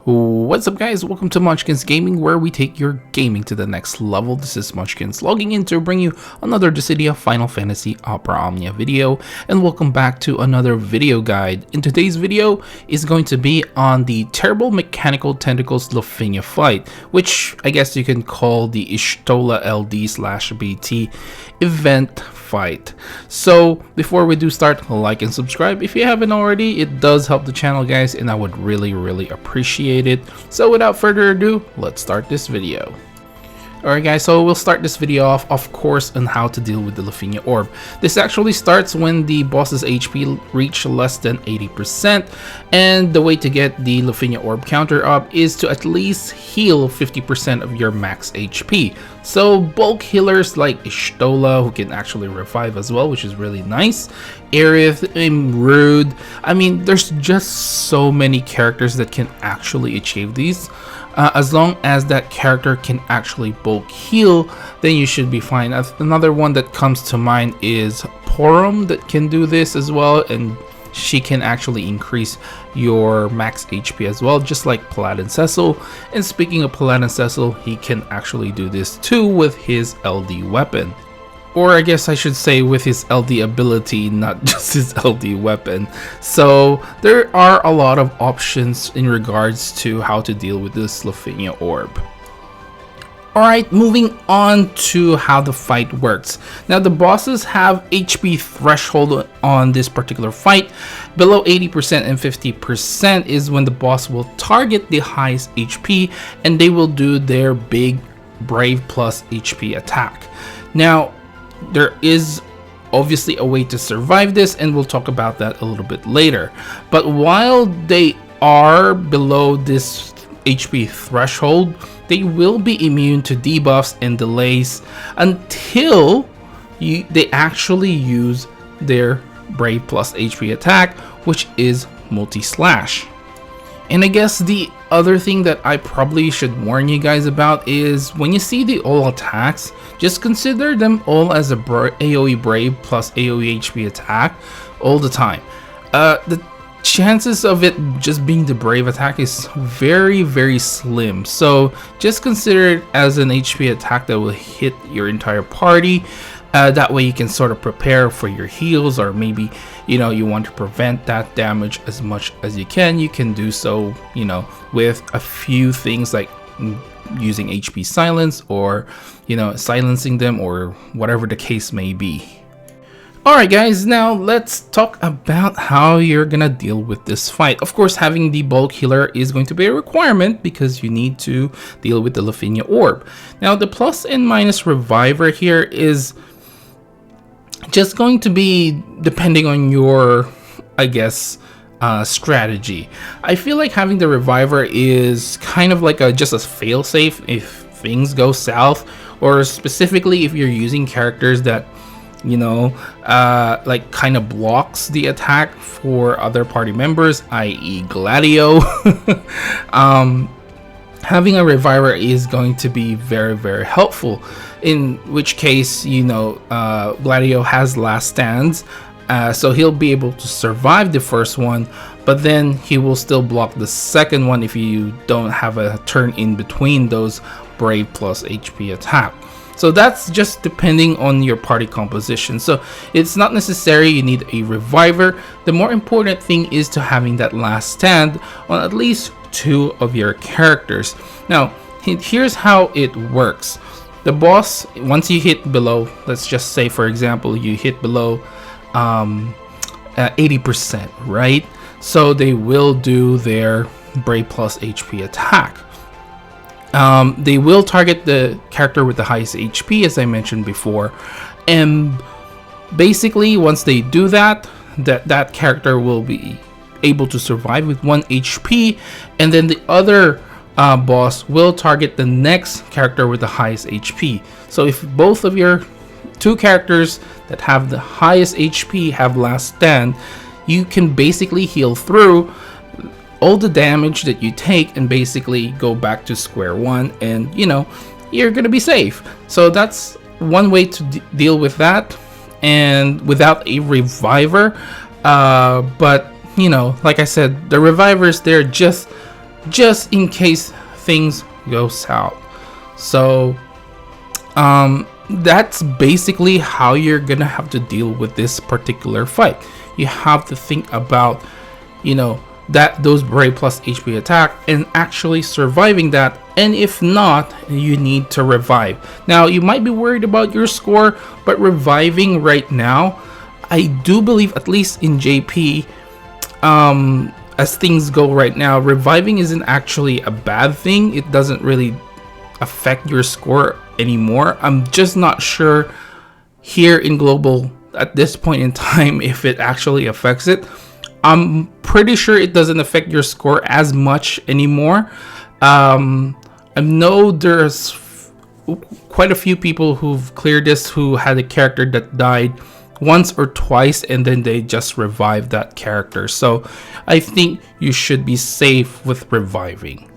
What's up guys, welcome to Munchkins Gaming, where we take your gaming to the next level. This is Munchkins logging in to bring you another Dissidia Final Fantasy Opera Omnia video, and welcome back to another video guide. In today's video is going to be on the terrible mechanical tentacles Lufenia fight, which I guess you can call the Y'shtola LD/BT event fight. So before we do start, like and subscribe if you haven't already. It does help the channel guys, and I would really appreciate it. So without further ado, let's start this video. Alright guys, so we'll start this video off, of course, on how to deal with the Lufenia orb. This actually starts when the boss's HP reach less than 80%, and the way to get the Lufenia orb counter up is to at least heal 50% of your max HP. So bulk healers like Y'shtola, who can actually revive as well, which is really nice, Aerith, Rude, I mean there's just so many characters that can actually achieve these. As long as that character can actually bulk heal, then you should be fine. Another one that comes to mind is Porum, that can do this as well, and she can actually increase your max HP as well, just like Paladin Cecil. And speaking of Paladin Cecil, he can actually do this too with his LD weapon. Or I guess I should say with his LD ability, not just his LD weapon. So there are a lot of options in regards to how to deal with this Lufenia orb. Alright, moving on to how the fight works. Now the bosses have HP threshold on this particular fight. Below 80% and 50% is when the boss will target the highest HP, and they will do their big Brave plus HP attack. Now there is obviously a way to survive this, and we'll talk about that a little bit later. But while they are below this HP threshold, they will be immune to debuffs and delays until they actually use their Brave plus HP attack, which is multi-slash. And I guess the other thing that I probably should warn you guys about is when you see the all attacks, just consider them all as a AoE Brave plus AoE HP attack all the time. The chances of it just being the Brave attack is very slim, so just consider it as an HP attack that will hit your entire party. That way you can sort of prepare for your heals, or maybe you want to prevent that damage as much as you can. You can do so with a few things like using HP silence, or silencing them, or whatever the case may be. Alright guys, now let's talk about how you're gonna deal with this fight. Of course, having the bulk healer is going to be a requirement because you need to deal with the Lufenia orb. Now the plus and minus reviver here is just going to be depending on your, I guess, strategy. I feel like having the reviver is kind of like just a fail-safe if things go south, or specifically if you're using characters that like kind of blocks the attack for other party members, i.e. Gladio. Having a reviver is going to be very helpful, in which case Gladio has last stands, so he'll be able to survive the first one, but then he will still block the second one if you don't have a turn in between those Brave plus HP attack. So that's just depending on your party composition. So it's not necessary you need a reviver. The more important thing is to having that last stand on at least two of your characters. Now here's how it works. The boss, once you hit below, let's just say for example you hit below 80%, right? So they will do their Brave plus HP attack. They will target the character with the highest HP, as I mentioned before, and basically once they do that, that character will be able to survive with 1 HP, and then the other boss will target the next character with the highest HP. So if both of your two characters that have the highest HP have last stand, you can basically heal through all the damage that you take and basically go back to square one, and you're gonna be safe. So that's one way to deal with that, and without a reviver. But like I said, the revivers, they're just just in case things go south. So that's basically how you're gonna have to deal with this particular fight. You have to think about, you know, that those Brave plus HP attack and actually surviving that, and if not, you need to revive. Now you might be worried about your score, but reviving right now, I do believe, at least in JP, as things go right now, reviving isn't actually a bad thing. It doesn't really affect your score anymore. I'm just not sure here in global at this point in time if it actually affects it. I'm pretty sure it doesn't affect your score as much anymore. I know there's quite a few people who've cleared this who had a character that died once or twice and then they just revived that character. So I think you should be safe with reviving.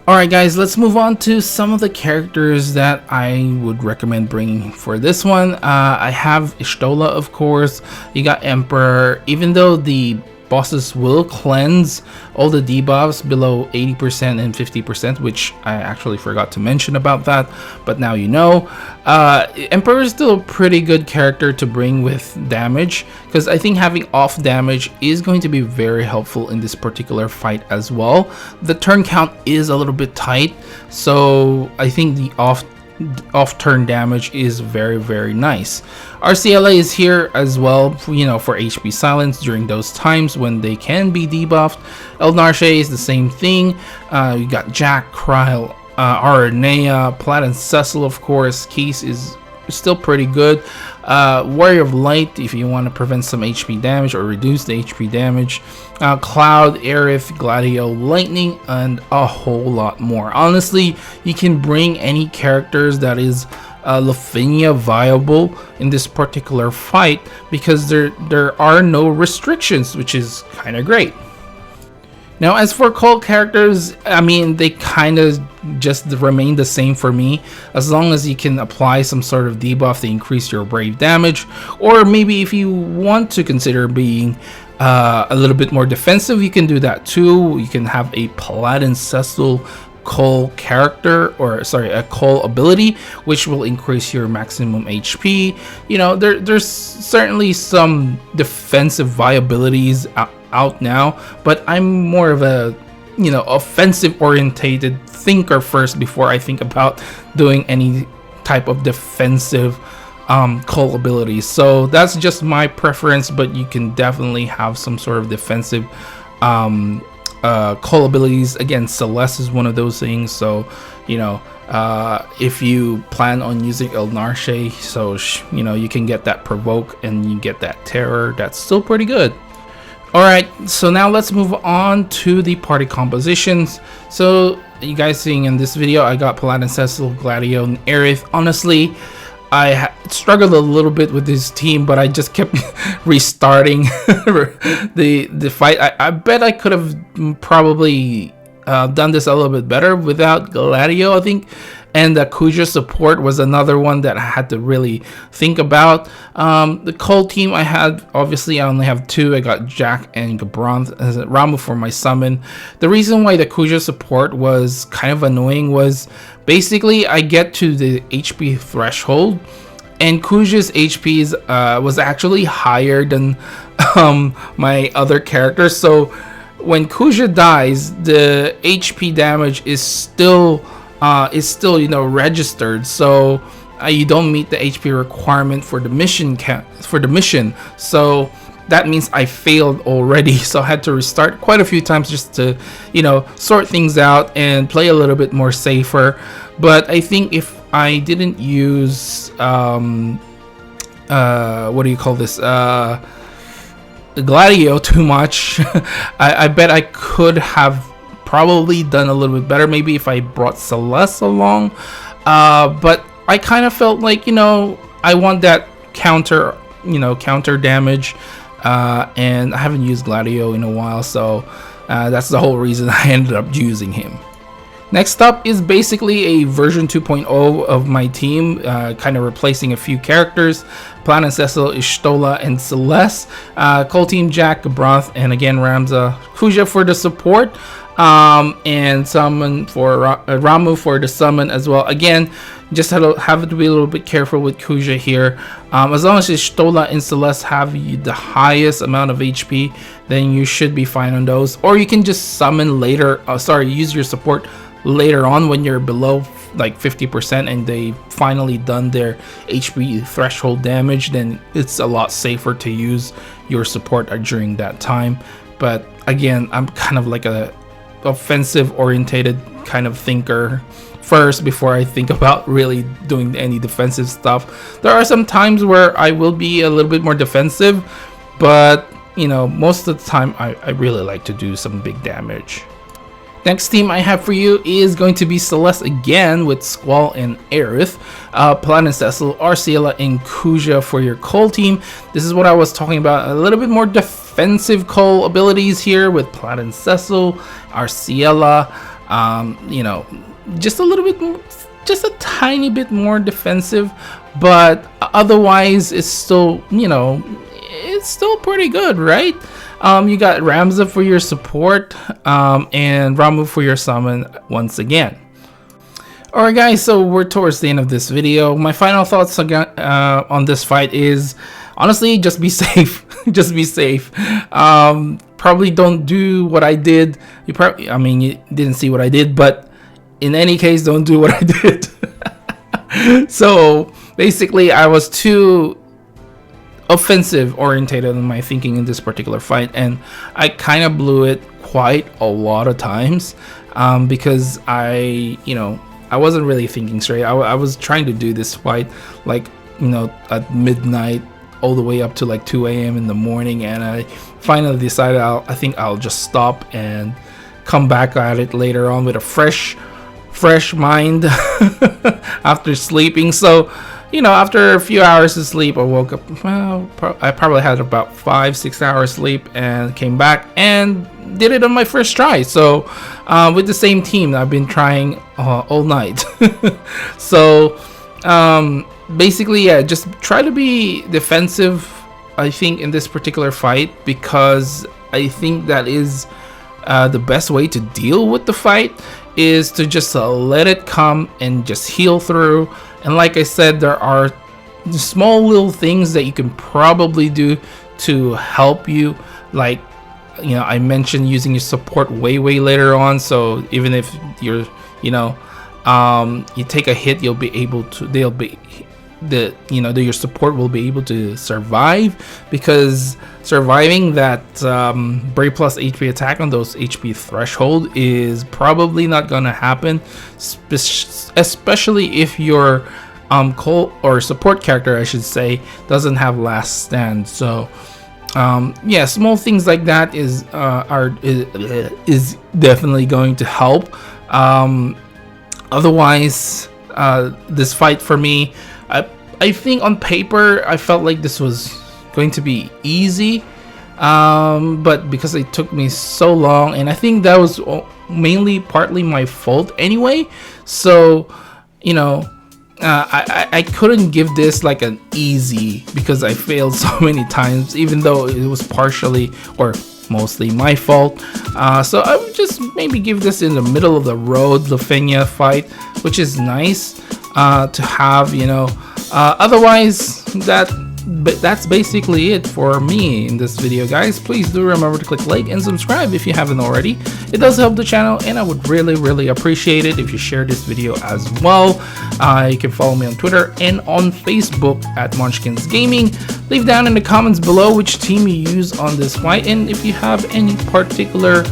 Alright guys, let's move on to some of the characters that I would recommend bringing for this one. I have Y'shtola, of course. You got Emperor. Even though the bosses will cleanse all the debuffs below 80% and 50%, which I actually forgot to mention about that, but now you know. Emperor is still a pretty good character to bring with damage, because I think having off damage is going to be very helpful in this particular fight as well. The turn count is a little bit tight, so I think the off turn damage is very nice. RCLA is here as well, you know, for HP silence during those times when they can be debuffed. Elnarshe is the same thing. You got Jack, Kryle, Aranea, Plat and Cecil, of course. Keys is still pretty good. Warrior of Light if you want to prevent some HP damage or reduce the HP damage. Cloud, Aerith, Gladio, Lightning, and a whole lot more. Honestly, you can bring any characters that is Lufenia viable in this particular fight because there are no restrictions, which is kind of great. Now, as for cult characters, I mean, they kind of just remain the same for me. As long as you can apply some sort of debuff to increase your brave damage, or maybe if you want to consider being a little bit more defensive, you can do that too. You can have a Paladin Cecil Cole character, or sorry, a Cole ability, which will increase your maximum HP. You know, there's certainly some defensive viabilities out now, but I'm more of a, you know, offensive orientated thinker first before I think about doing any type of defensive Cole abilities. So that's just my preference, but you can definitely have some sort of defensive Cole abilities. Again, Celeste is one of those things, so you know, if you plan on using Elnarshe, so you know, you can get that provoke and you get that terror. That's still pretty good. Alright, so now let's move on to the party compositions. So you guys seeing in this video, I got Paladin, Cecil, Gladio, and Aerith. Honestly, I struggled a little bit with this team, but I just kept restarting the fight. I bet I could have probably done this a little bit better without Gladio, I think. And the Kuja support was another one that I had to really think about. The Cole team I had, obviously I only have two. I got Jack and Gabranth as a Ramu for my summon. The reason why the Kuja support was kind of annoying was basically I get to the HP threshold and Kuja's HP was actually higher than my other characters. So when Kuja dies, the HP damage is still you know, registered, so you don't meet the HP requirement for the mission so that means I failed already. So I had to restart quite a few times just to, you know, sort things out and play a little bit more safer. But I think if I didn't use what do you call this, Gladio too much, I bet I could have probably done a little bit better, maybe if I brought Celeste along. But I kind of felt like, you know, I want that counter damage, and I haven't used Gladio in a while, so that's the whole reason I ended up using him. Next up is basically a version 2.0 of my team, kind of replacing a few characters. Paladin, Cecil, Y'shtola, and Celeste. Cole team, Jack, Gabranth, and again Ramza, Kuja for the support. and summon for Ramu for the summon as well. Again, just have to be a little bit careful with Kuja here. As long as Stola and Celeste have the highest amount of HP, then you should be fine on those. Or you can just summon later, use your support later on when you're below like 50% and they finally done their HP threshold damage. Then it's a lot safer to use your support during that time. But again, I'm kind of like a offensive orientated kind of thinker first before I think about really doing any defensive stuff. There are some times where I will be a little bit more defensive, but you know, most of the time I really like to do some big damage. Next team I have for you is going to be Celeste again with Squall and Aerith, Planet Cecil, Arciela, and Kuja for your Cole team. This is what I was talking about, a little bit more defensive Cole abilities here with Planet Cecil, Arciela, you know, just a little bit more, just a tiny bit more defensive, but otherwise it's still, you know, it's still pretty good, right? You got Ramza for your support, and Ramu for your summon once again. Alright guys, so we're towards the end of this video. My final thoughts on this fight is, honestly, just be safe. Just be safe. Probably don't do what I did. I mean, you didn't see what I did, but in any case, don't do what I did. So basically, I was too offensive orientated in my thinking in this particular fight, and I kind of blew it quite a lot of times, because I wasn't really thinking straight. I was trying to do this fight like, you know, at midnight all the way up to like 2 a.m. in the morning, and I finally decided I think I'll just stop and come back at it later on with a fresh mind after sleeping. So, you know, after a few hours of sleep, I woke up, well, I probably had about 5-6 hours sleep, and came back and did it on my first try. So with the same team that I've been trying all night. So basically, yeah, just try to be defensive, I think, in this particular fight, because I think that is the best way to deal with the fight, is to just let it come and just heal through. And like I said, there are small little things that you can probably do to help you, like, you know, I mentioned using your support way later on. So even if you're, you know, you take a hit, you'll be able to, your support will be able to survive, because surviving that Brave Plus HP attack on those HP threshold is probably not gonna happen, especially if your Cole or support character, I should say, doesn't have last stand. So yeah, small things like that is definitely going to help. Otherwise, this fight for me, I think on paper I felt like this was going to be easy, but because it took me so long, and I think that was partly my fault anyway. So, you know, I couldn't give this like an easy, because I failed so many times, even though it was partially or mostly my fault. So I would just maybe give this in the middle of the road Lufenia fight, which is nice to have, you know. Otherwise, that's basically it for me in this video, guys. Please do remember to click like and subscribe if you haven't already. It does help the channel, and I would really appreciate it if you share this video as well. You can follow me on Twitter and on Facebook at Munchkins Gaming. Leave down in the comments below which team you use on this fight, and if you have any particular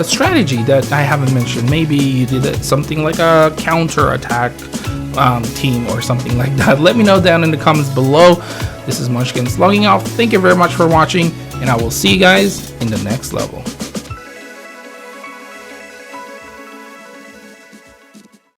strategy that I haven't mentioned. Maybe you did something like a counter attack team or something like that. Let me know down in the comments below. This is Munchkins logging off. Thank you very much for watching, and I will see you guys in the next level.